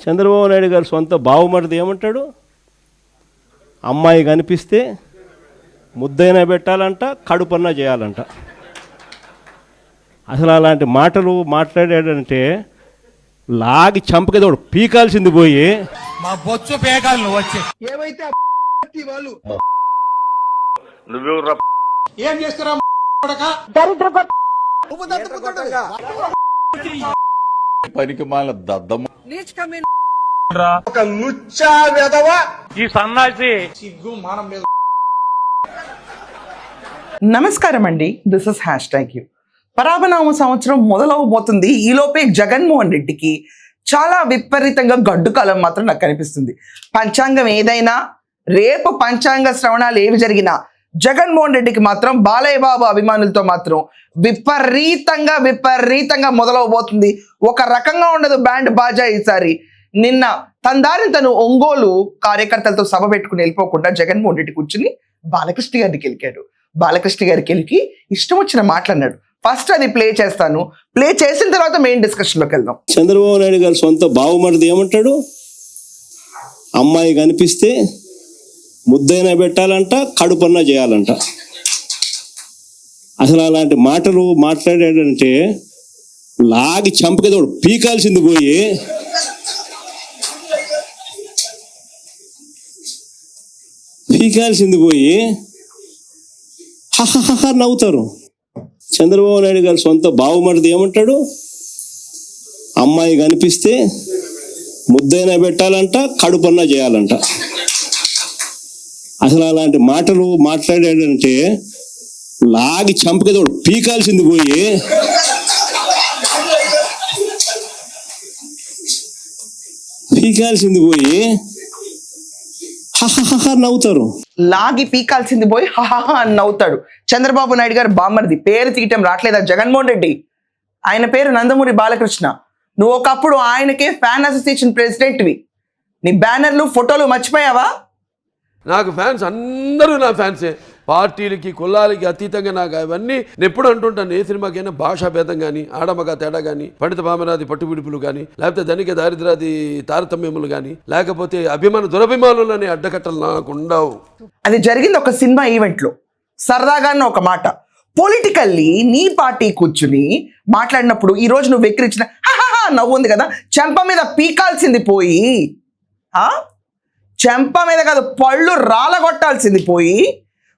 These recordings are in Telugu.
చంద్రబాబు నాయుడు గారు సొంత బావమరిది ఏమంటాడు? అమ్మాయి కనిపిస్తే ముద్దైనా పెట్టాలంట, కడుపన్నా చేయాలంట. అసలు అలాంటి మాటలు మాట్లాడాడంటే లాగి చంపకేదో పీకాల్సింది పోయి మా బొచ్చు పేకాలు నువ్వు వచ్చి ఏమైతే వాళ్ళు ఏం చేస్తారా పనికి మాల దద్దమ్మ ఒక లుచ్చా వెధవ ఈ సన్నాసి సిగ్గు మానం లేదు. నమస్కారం అండి, దిస్ ఇస్ #యూ. పరాభనామ సంవత్సరం మొదలవబోతుంది. ఈలోపే జగన్మోహన్ రెడ్డికి చాలా విపరీతంగా గడ్డు కాలం మాత్రం నాకు కనిపిస్తుంది. పంచాంగం ఏదైనా, రేపు పంచాంగ శ్రవణాలు ఏవి జరిగినా జగన్మోహన్ రెడ్డికి మాత్రం బాలయ్య బాబు అభిమానులతో మాత్రం విపరీతంగా మొదలవబోతుంది. ఒక రకంగా ఉండదు బ్యాండ్ బాజా ఈసారి. నిన్న తన దారిని తను ఒంగోలు కార్యకర్తలతో సభ పెట్టుకుని వెళ్ళిపోకుండా జగన్మోహన్ రెడ్డి కూర్చుని బాలకృష్ణ గారికి గెలికాడు. బాలకృష్ణ గారికి గెలికి ఇష్టం వచ్చిన మాట్లాడినాడు. ఫస్ట్ అది ప్లే చేస్తాను. ప్లే చేసిన తర్వాత మెయిన్ డిస్కషన్ లోకి వెళ్దాం. చంద్రబాబు నాయుడు గారు సొంత బావమరిది ఏమంటాడు? అమ్మాయి కనిపిస్తే ముద్దైనా పెట్టాలంట, కడుపన్నా చేయాలంట. అసలు అలాంటి మాటలు మాట్లాడాడంటే లాగి చంపకేదో పీకాల్సింది పోయి నవ్వుతారు. చంద్రబాబు నాయుడు గారు సొంత బావమరిది ఏమంటాడు? అమ్మాయి కనిపిస్తే ముద్దైనా పెట్టాలంట, కడుపన్నా చేయాలంట. అసలు అలాంటి మాటలు మాట్లాడాడంటే లాగి చంపకేదో పీకాల్సింది పోయి నవ్వుతారు. లాగి పీకాల్సింది పోయి హహహ అని నవ్వుతాడు. చంద్రబాబు నాయుడు గారు బామ్మర్ది పేరు తీయటం రావట్లేదా జగన్మోహన్ రెడ్డి? ఆయన పేరు నందమూరి బాలకృష్ణ. నువ్వు ఒకప్పుడు ఆయనకే ఫ్యాన్ అసోసియేషన్ ప్రెసిడెంట్వి. నీ బ్యానర్లు ఫోటోలు మర్చిపోయావా? నాకు ఫ్యాన్స్ అందరూ నా ఫ్యాన్సే. పార్టీలకి కులాలకి అతీతంగా నాకు అవన్నీ నేను ఎప్పుడు అంటుంటాను. ఏ సినిమాకైనా భాషా భేదం కానీ, ఆడమగ తేడా కానీ, పండిత పామరాది పట్టుబిడుపులు కానీ, లేకపోతే ధనిక దారిద్రాది తారతమ్యములు కానీ, లేకపోతే దురభిమానులు అనే అడ్డకట్టలు నాకు ఉండవు. అది జరిగింది ఒక సినిమా ఈవెంట్లో. సరదాగానే ఒక మాట పొలిటికల్లీ నీ పార్టీ కూర్చుని మాట్లాడినప్పుడు ఈరోజు నువ్వు వెక్కిరించిన నవ్వు ఉంది కదా, చెంప మీద పీకాల్సింది పోయి, చెంప మీద కాదు పళ్ళు రాలగొట్టాల్సింది పోయి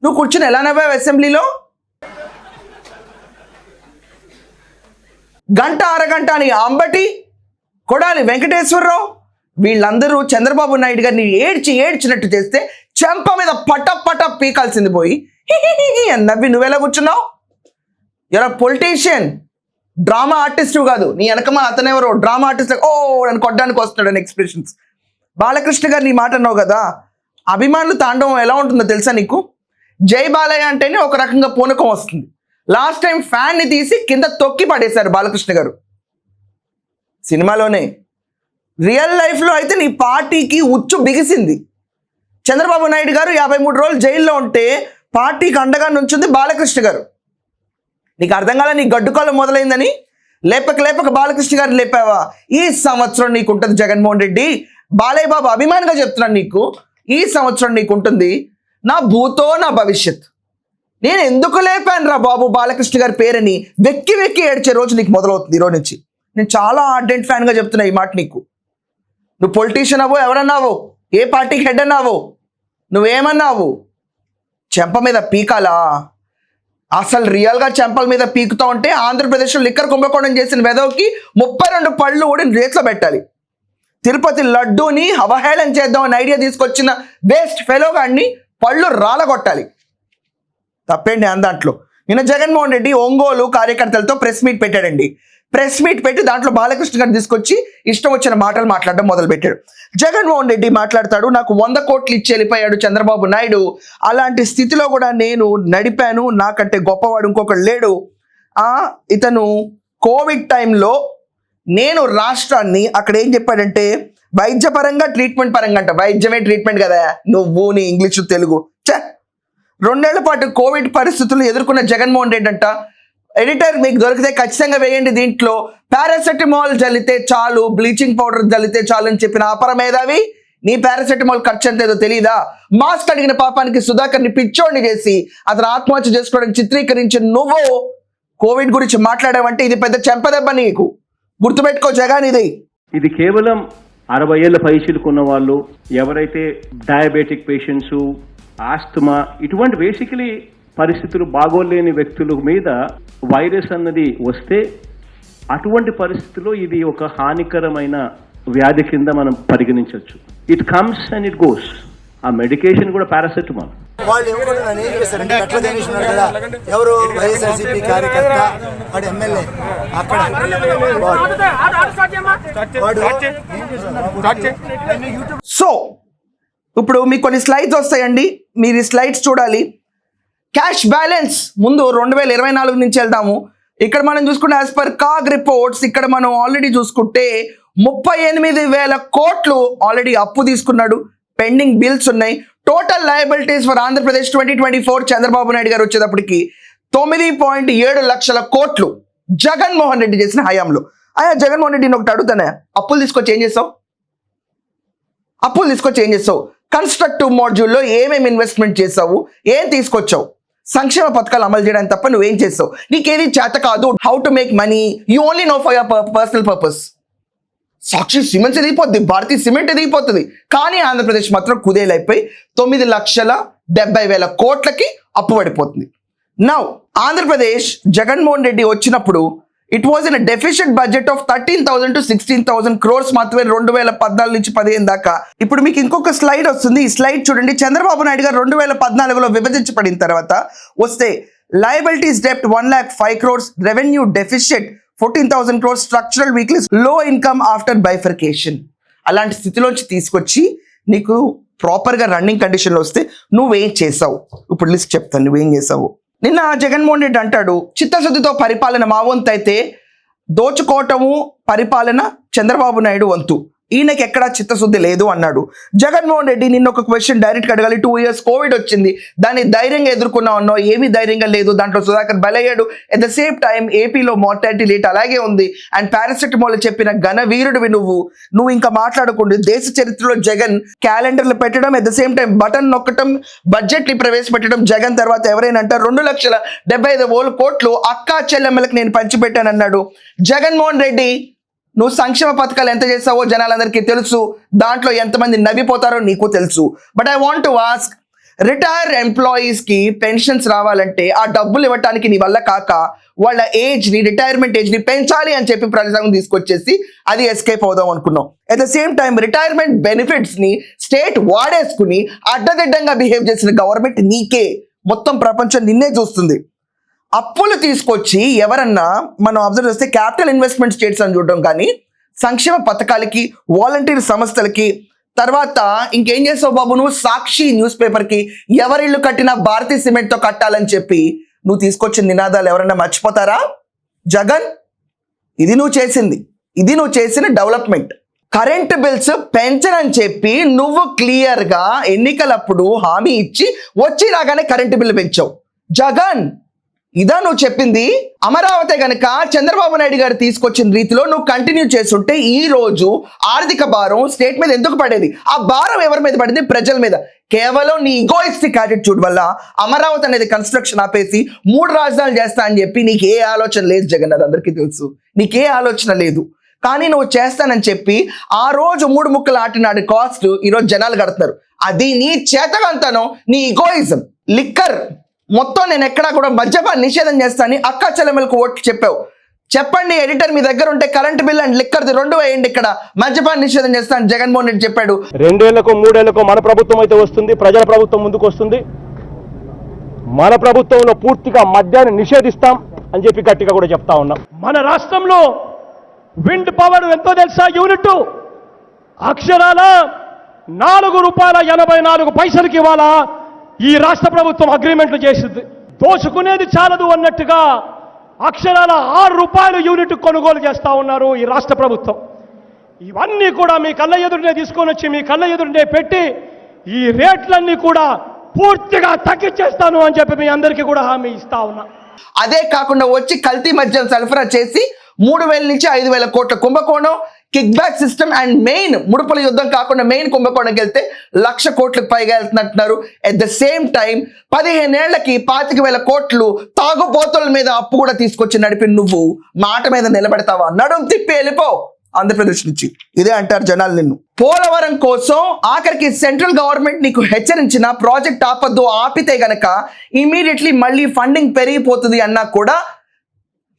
నువ్వు కూర్చుని ఎలా నవ్వావు అసెంబ్లీలో? గంట అరగంట అని అంబటి, కొడాలి వెంకటేశ్వరరావు వీళ్ళందరూ చంద్రబాబు నాయుడు గారిని ఏడ్చినట్టు చేస్తే చెంప మీద పట పీకాల్సింది పోయి అని నవ్వి నువ్వెలా కూర్చున్నావు? ఎవరో పొలిటీషియన్, డ్రామా ఆర్టిస్టు కాదు. నీ వెనకమా అతనెవరో డ్రామా ఆర్టిస్ట్ నన్ను కొట్టడానికి వస్తున్నాడు అని ఎక్స్ప్రెషన్స్. బాలకృష్ణ గారు నీ మాట అన్నావు కదా, అభిమానులు తాండవం ఎలా ఉంటుందో తెలుసా నీకు? జై బాలయ్య అంటేనే ఒక రకంగా పూనకం వస్తుంది. లాస్ట్ టైం ఫ్యాన్ని తీసి కింద తొక్కి పడేశారు బాలకృష్ణ గారు సినిమాలోనే. రియల్ లైఫ్లో అయితే నీ పార్టీకి ఉచ్చు బిగిసింది. చంద్రబాబు నాయుడు గారు 53 రోజులు జైల్లో ఉంటే పార్టీకి అండగా నుంచింది బాలకృష్ణ గారు. నీకు అర్థం కాలే నీ గడ్డుకాలం మొదలైందని? లేపక బాలకృష్ణ గారు లేపావా? ఈ సంవత్సరం నీకు ఉంటుంది జగన్మోహన్ రెడ్డి. బాలయ్య బాబు అభిమానిగా చెప్తున్నాను నీకు, ఈ సంవత్సరం నీకు ఉంటుంది నా భూతో నా భవిష్యత్. నేను ఎందుకు లేపాను రా బాబు బాలకృష్ణ గారి పేరుని వెక్కి ఏడ్చే రోజు నీకు మొదలవుతుంది ఈరోజు నుంచి. నేను చాలా ఆర్డెంట్ ఫ్యాన్గా చెప్తున్నా ఈ మాట నీకు. నువ్వు పొలిటీషియన్ అవ్వో, ఎవరన్నావో, ఏ పార్టీకి హెడ్ అన్నావో, నువ్వేమన్నావు? చెంప మీద పీకాలా? అసలు రియల్గా చెంపల మీద పీకుతా ఉంటే ఆంధ్రప్రదేశ్లో లిక్కర్ కుంభకోణం చేసిన వెదవకి 32 పళ్ళు కూడా రేట్లో పెట్టాలి. తిరుపతి లడ్డూని అవహేళన చేద్దామని ఐడియా తీసుకొచ్చిన బెస్ట్ ఫెలోగాడిని పళ్ళు రాలగొట్టాలి. తప్పేంటి దాంట్లో? నిన్న జగన్మోహన్ రెడ్డి ఒంగోలు కార్యకర్తలతో ప్రెస్ మీట్ పెట్టాడండి. ప్రెస్ మీట్ పెట్టి దాంట్లో బాలకృష్ణ గారిని తీసుకొచ్చి ఇష్టం వచ్చిన మాటలు మాట్లాడడం మొదలుపెట్టాడు. జగన్మోహన్ రెడ్డి మాట్లాడతాడు, నాకు 100 కోట్లు ఇచ్చి వెళ్ళిపోయాడు చంద్రబాబు నాయుడు, అలాంటి స్థితిలో కూడా నేను నడిపాను, నాకంటే గొప్పవాడు ఇంకొకడు లేడు. ఇతను కోవిడ్ టైంలో నేను రాష్ట్రాన్ని అక్కడ ఏం చెప్పాడంటే వైద్యపరంగా ట్రీట్మెంట్ పరంగా అంట, వైద్యమే ట్రీట్మెంట్ కదా నువ్వు నీ ఇంగ్లీషు తెలుగు 2 ఏళ్ల పాటు కోవిడ్ పరిస్థితులు ఎదుర్కొన్న జగన్మోహన్ రెడ్డి అంట ఎడిటర్ మీకు దొరికితే ఖచ్చితంగా వేయండి. దీంట్లో పారాసెటమాల్ జల్లితే చాలు, బ్లీచింగ్ పౌడర్ జల్లితే చాలు అని చెప్పిన అపర మేధావి, నీ పారాసెటమాల్ ఖర్చు ఎంత ఏదో తెలియదా? మాస్క్ అడిగిన పాపానికి సుధాకర్ని పిచ్చోడిని చేసి అతను ఆత్మహత్య చేసుకోవడానికి చిత్రీకరించిన నువ్వు కోవిడ్ గురించి మాట్లాడావంటే ఇది పెద్ద చెంపదెబ్బ నీకు. గుర్తుపెట్టుకో జగన్, ఇది కేవలం 60 ఏళ్ల పైచిలుకున్న వాళ్ళు, ఎవరైతే డయాబెటిక్ పేషెంట్స్, ఆస్తమా, ఇటువంటి బేసికలీ పరిస్థితులు బాగోలేని వ్యక్తుల మీద వైరస్ అన్నది వస్తే అటువంటి పరిస్థితుల్లో ఇది ఒక హానికరమైన వ్యాధి కింద మనం పరిగణించవచ్చు. It comes and it goes. ఆ మెడికేషన్ కూడా పారాసెటమాల్. వాళ్ళు ఎవరు నన్ను ఏం చేశారంటే అట్లా తెలిసినారు కదా, ఎవరు వైఎస్ఆర్సీపీ కార్యకర్త, వాడు ఎమ్మెల్యే అక్కడ సో ఇప్పుడు మీకు కొన్ని స్లైడ్స్ వస్తాయండి, మీరు ఈ స్లైడ్స్ చూడాలి. క్యాష్ బ్యాలెన్స్ ముందు 2024 నుంచి వెళ్దాము. ఇక్కడ మనం చూసుకుంటే యాజ్ పర్ కాగ్ రిపోర్ట్స్ ఇక్కడ మనం ఆల్రెడీ చూసుకుంటే 38,000 కోట్లు ఆల్రెడీ అప్పు తీసుకున్నాడు. పెండింగ్ బిల్స్ ఉన్నాయి. Total liabilities for Andhra Pradesh 2024 Chandrababu Naidu గారు వచ్చేటప్పటికి 9.7 లక్షల కోట్లు జగన్మోహన్ రెడ్డి చేసిన హయాంలో. జగన్మోహన్ రెడ్డిని ఒకటి అడుగుతానే, అప్పులు తీసుకొచ్చి ఏం చేస్తావు? కన్స్ట్రక్టివ్ మాడ్యూల్లో ఏమేమి ఇన్వెస్ట్మెంట్ చేసావు? ఏం తీసుకొచ్చావు? సంక్షేమ పథకాలు అమలు చేయడానికి తప్ప నువ్వేం చేస్తావు? నీకేది చేత కాదు. How to make money you only know for your personal purpose. Sakshi cements ఎదిగిపోద్ది, భారతీయ సిమెంట్ ఎదిగిపోతుంది, కానీ ఆంధ్రప్రదేశ్ మాత్రం కుదేలైపోయి 9,70,000 కోట్లకి అప్పు పడిపోతుంది. నౌ ఆంధ్రప్రదేశ్ జగన్మోహన్ రెడ్డి వచ్చినప్పుడు it was in deficit budget of 13,000 to 16,000 crores మాత్రమే 2014 నుంచి 15 దాకా. ఇప్పుడు మీకు ఇంకొక స్లైడ్ వస్తుంది, ఈ స్లైడ్ చూడండి. చంద్రబాబు నాయుడు గారు 2014లో విభజించబడిన తర్వాత వస్తే లయబిలిటీస్ డెప్ట్ 105 crores, revenue deficit 14,000 crores, structural weakness, low income after bifurcation. అలాంటి స్థితిలోంచి తీసుకొచ్చి నీకు ప్రాపర్గా రన్నింగ్ కండిషన్లో వస్తే నువ్వేం చేసావు? ఇప్పుడు లిస్ట్ చెప్తాను నువ్వేం చేసావు. నిన్న జగన్మోహన్ రెడ్డి అంటాడు చిత్తశుద్ధితో పరిపాలన మా వంతు అయితే, దోచుకోవటము పరిపాలన చంద్రబాబు నాయుడు వంతు, ఈయనకి ఎక్కడా చిత్తశుద్ధి లేదు అన్నాడు. జగన్మోహన్ రెడ్డి నిన్న ఒక క్వశ్చన్ డైరెక్ట్గా అడగాలి. 2 years కోవిడ్ వచ్చింది, దాన్ని ధైర్యంగా ఎదుర్కొన్నావు అన్నావు. ఏమీ ధైర్యంగా లేదు, దాంట్లో సుధాకర్ బలయ్యాడు. ఎట్ ద సేమ్ టైం ఏపీలో మార్టాలిటీ రేట్ అలాగే ఉంది. అండ్ పారాసెటమాల్ చెప్పిన ఘన వీరుడివి నువ్వు ఇంకా మాట్లాడకుండా దేశ చరిత్రలో జగన్ క్యాలెండర్లు పెట్టడం, at the same time button నొక్కటం, బడ్జెట్ని ప్రవేశపెట్టడం. జగన్ తర్వాత ఎవరైనా అంటారు 2,75,000 కోట్లు అక్కా చెల్లెమ్మలకు నేను పంచిపెట్టానన్నాడు. జగన్మోహన్ రెడ్డి నువ్వు సంక్షేమ పథకాలు ఎంత చేస్తావో జనాలందరికీ తెలుసు, దాంట్లో ఎంతమంది నవ్విపోతారో నీకు తెలుసు. But I want to ask, retire ఎంప్లాయీస్కి పెన్షన్స్ రావాలంటే ఆ డబ్బులు ఇవ్వటానికి నీ వల్ల కాక వాళ్ళ ఏజ్ని, రిటైర్మెంట్ ఏజ్ని పెంచాలి అని చెప్పి ప్రజాసంఘం తీసుకొచ్చేసి అది ఎస్కేప్ అవుదాం అనుకున్నాం. At the same time retirement బెనిఫిట్స్ని స్టేట్ వాడేసుకుని అడ్డదిడ్డంగా బిహేవ్ చేసిన గవర్నమెంట్ నీకే, మొత్తం ప్రపంచం నిన్నే చూస్తుంది. అప్పులు తీసుకొచ్చి ఎవరన్నా మనం అబ్జర్వ్ చేస్తే క్యాపిటల్ ఇన్వెస్ట్మెంట్ స్టేట్స్ అని చూడడం, కానీ సంక్షేమ పథకాలకి, వాలంటీర్ సంస్థలకి, తర్వాత ఇంకేం చేస్తావు బాబు నువ్వు? సాక్షి న్యూస్ పేపర్కి ఎవరిల్లు కట్టినా భారతీయ సిమెంట్తో కట్టాలని చెప్పి నువ్వు తీసుకొచ్చిన నినాదాలు ఎవరన్నా మర్చిపోతారా? జగన్, ఇది నువ్వు చేసిన డెవలప్మెంట్. కరెంట్ బిల్స్ పెంచనని చెప్పి నువ్వు క్లియర్గా ఎన్నికలప్పుడు హామీ ఇచ్చి వచ్చి రాగానే కరెంటు బిల్లు పెంచావు. జగన్, ఇదా నువ్వు చెప్పింది? అమరావతి గనక చంద్రబాబు నాయుడు గారు తీసుకొచ్చిన రీతిలో నువ్వు కంటిన్యూ చేస్తుంటే ఈ రోజు ఆర్థిక భారం స్టేట్ మీద ఎందుకు పడేది? ఆ భారం ఎవరి మీద పడింది? ప్రజల మీద. కేవలం నీ ఈగోయిస్టిక్ యాటిట్యూడ్ వల్ల అమరావతి అనేది కన్స్ట్రక్షన్ ఆపేసి 3 రాజధానులు చేస్తా అని చెప్పి నీకు ఏ ఆలోచన లేదు జగన్, అది అందరికీ తెలుసు. నీకే ఆలోచన లేదు, కానీ నువ్వు చేస్తానని చెప్పి ఆ రోజు 3 ముక్కలు ఆటినాడు కాస్ట్ ఈరోజు జనాలు కడుతున్నారు. అది నీ చేతకంతనం, నీ ఈగోయిజం. లిక్కర్ మొత్తం నేను ఎక్కడా కూడా మద్యపాన నిషేధం చేస్తానని అక్కా చెల్లెమ్మలకు ఓట్లు చెప్పావు. చెప్పండి ఎడిటర్, మీ దగ్గర ఉంటే కరెంట్ బిల్ అండ్ లిక్కర్ది 2 వేయండి, ఇక్కడ మద్యపాన నిషేధం చేస్తాను జగన్మోహన్ రెడ్డి చెప్పాడు. 2 ఏళ్లకో 3 ఏళ్లకో మన ప్రభుత్వం అయితే వస్తుంది, ప్రజల ప్రభుత్వం ముందుకు వస్తుంది. మన ప్రభుత్వంలో పూర్తిగా మద్యాన్ని నిషేధిస్తాం అని చెప్పి గట్టిగా కూడా చెప్తా ఉన్నాం. మన రాష్ట్రంలో విండ్ పవర్ ఎంతో తెలుసా? యూనిట్ అక్షరాల ₹4.84 ఇవాళ ఈ రాష్ట్ర ప్రభుత్వం అగ్రిమెంట్లు చేసింది. దోచుకునేది చాలదు అన్నట్టుగా అక్షరాల ₹6 యూనిట్ కొనుగోలు చేస్తా ఉన్నారు ఈ రాష్ట్ర ప్రభుత్వం. ఇవన్నీ కూడా మీ కళ్ళ ఎదురునే తీసుకొని వచ్చి మీ కళ్ళ ఎదురునే పెట్టి ఈ రేట్లన్నీ కూడా పూర్తిగా తగ్గించేస్తాను అని చెప్పి మీ అందరికీ కూడా హామీ ఇస్తా ఉన్నా. అదే కాకుండా వచ్చి కల్తీ మద్యం సరఫరా చేసి 3,000 నుంచి 5,000 కోట్ల కుంభకోణం, kick back system and main ముడుపుల యుద్ధం కాకుండా మెయిన్ కుంభకోణంకి వెళ్తే 1,00,000 కోట్లకు పైగా వెళ్తున్నట్టున్నారు. ఎట్ ద సేమ్ టైం 15 ఏళ్లకి 25,000 కోట్లు తాగుబోతుల మీద అప్పు కూడా తీసుకొచ్చి నడిపి నువ్వు మాట మీద నిలబెడతావా? నడుం తిప్పి వెళ్ళిపో ఆంధ్రప్రదేశ్ నుంచి. ఇదే అంటారు జనాలు నిన్ను. పోలవరం కోసం ఆఖరికి సెంట్రల్ గవర్నమెంట్ నీకు హెచ్చరించిన ప్రాజెక్ట్ ఆపద్దు, ఆపితే గనక ఇమీడియట్లీ మళ్ళీ ఫండింగ్ పెరిగిపోతుంది అన్నా కూడా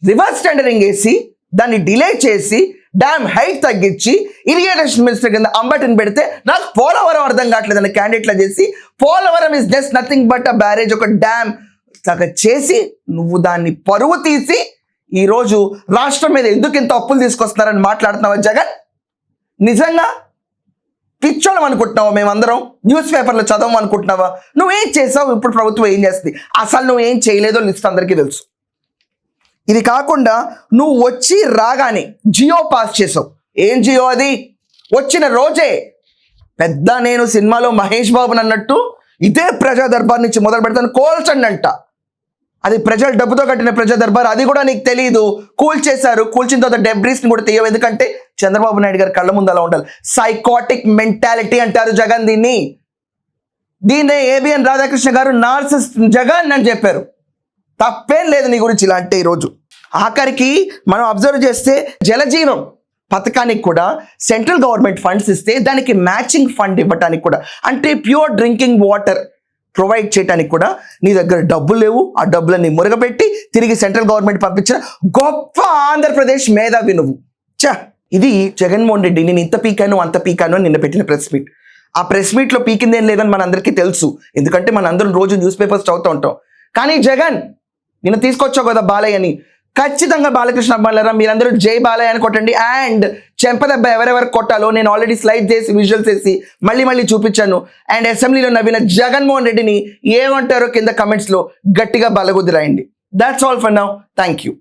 రివర్స్ టెండరింగ్ వేసి దాన్ని డిలే చేసి డ్యామ్ హైట్ తగ్గించి ఇరిగేషన్ మినిస్టర్ కింద అంబటిని పెడితే నాకు పోలవరం అర్థం కావట్లేదు అన్న క్యాండిడేట్లా చేసి Polavaram is just nothing but a barrage, ఒక డ్యామ్ లాగా చేసి నువ్వు దాన్ని పరువు తీసి ఈరోజు రాష్ట్రం మీద ఎందుకు ఇంత అప్పులు తీసుకొస్తున్నారని మాట్లాడుతున్నావా జగన్? నిజంగా పిచ్చోళం అనుకుంటున్నావా? మేమందరం న్యూస్ పేపర్లో చదవం అనుకుంటున్నావా? నువ్వేం చేసావు? ఇప్పుడు ప్రభుత్వం ఏం చేస్తుంది? అసలు నువ్వేం చేయలేదో లిస్ట్ అందరికీ తెలుసు. ఇది కాకుండా నువ్వు వచ్చి రాగానే జియో పాస్ చేసావు. ఏం జియో అది? వచ్చిన రోజే పెద్ద నేను సినిమాలో మహేష్ బాబుని అన్నట్టు ఇదే ప్రజా దర్బార్ నుంచి మొదలు పెడతాను కోల్చండి అంట. అది ప్రజలు డబ్బుతో కట్టిన ప్రజా దర్బార్, అది కూడా నీకు తెలియదు. కూల్చేశారు. కూల్చిన తర్వాత డెబ్రీస్ని కూడా తీయవు, ఎందుకంటే చంద్రబాబు నాయుడు గారి కళ్ళ ముందు అలా ఉండాలి. సైకాటిక్ మెంటాలిటీ అంటారు జగన్ దీన్ని. దీన్నే ఏబిఎన్ రాధాకృష్ణ గారు నార్సిస్ట్ జగన్ అని చెప్పారు. తప్పేం లేదు నీ గురించి ఇలా అంటే. ఈరోజు ఆఖరికి మనం అబ్జర్వ్ చేస్తే జలజీవం పథకానికి కూడా సెంట్రల్ గవర్నమెంట్ ఫండ్స్ ఇస్తే దానికి మ్యాచింగ్ ఫండ్ ఇవ్వటానికి కూడా, అంటే ప్యూర్ డ్రింకింగ్ వాటర్ ప్రొవైడ్ చేయడానికి కూడా నీ దగ్గర డబ్బులు లేవు. ఆ డబ్బులని మురగబెట్టి తిరిగి సెంట్రల్ గవర్నమెంట్ పంపించిన గొప్ప ఆంధ్రప్రదేశ్ మేధావి నువ్వు. ఇది జగన్మోహన్ రెడ్డి నేను ఇంత పీకాను అంత పీకాను అని నిన్న పెట్టిన ప్రెస్ మీట్. ఆ ప్రెస్ మీట్లో పీకిందేం లేదని మనందరికీ తెలుసు, ఎందుకంటే మనందరం రోజు న్యూస్ పేపర్స్ చదువుతూ ఉంటాం. కానీ జగన్ నిన్న తీసుకొచ్చావు కదా బాలయ్యని, ఖచ్చితంగా బాలకృష్ణ అమ్మాయిలరా మీరందరూ జై బాలయ్య అని కొట్టండి. అండ్ చెంపదెబ్బ ఎవరెవరు కొట్టాలో నేను ఆల్రెడీ స్లైడ్ చేసి విజువల్స్ చేసి మళ్ళీ చూపించాను. అండ్ అసెంబ్లీలో నవ్విన జగన్మోహన్ రెడ్డిని ఏమంటారో కింద కమెంట్స్లో గట్టిగా బలగుద్ది రాయండి. That's all for now. Thank you.